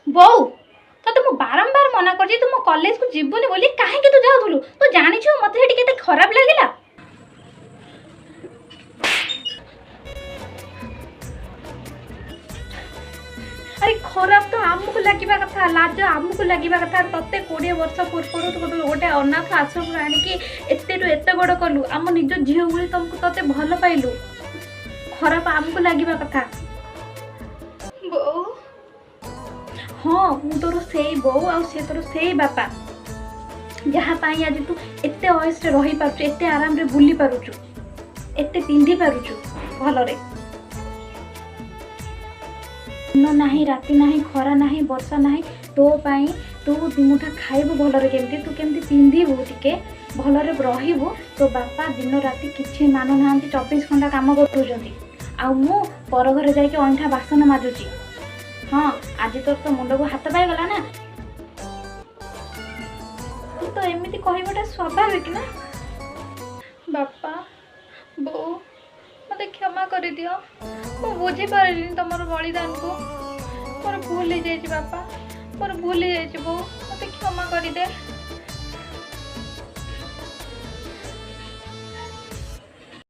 ବୋଉ ତତେ ମୁଁ ବାरंबार मना कर तू मो कॉलेज को जीवनी बोली काहे तू जाऊलु तू जानिछु मते हेटी केते खराब लागिला। अरे खराब तो आमको लगे कथा लाज आमको लगे कथा तते 20 वर्ष पूर्व तू गोटे अनाथ आश्रम आनिकी एते बड़ कलु आम निज झील भाई तुमको तते भल पाइलु खराब आमको लगे कथा। हाँ मु तोर से बो से तोर से बापा जहाँ आज तू एते अयस रही पारु एते आराम रे बुली पारुचु एते पिंधि पारुचु भलरे दिन नाही राति नाही खरा नाही वर्षा नाही तो पाई तू मुठा खाइबु भलरे केमती तू केमती पिंधिबु टिके भलरे रहिबु तो बापा दिन राति किछि मानु नांती 24 घंटा काम करूजंती आ मु पर घरे जाके अंठा बासन माजुची। हाँ आज तो मुंड को हाथ पाईगला ना तू तो एमती कहवाटा स्वाभाविक ना। बापा बो मत क्षमा कर दियो मु बुझी पारे तुम बलिदान को मोर भूल हो जाए बापा मोर भूल हो जाए बो मत क्षमा कर दे।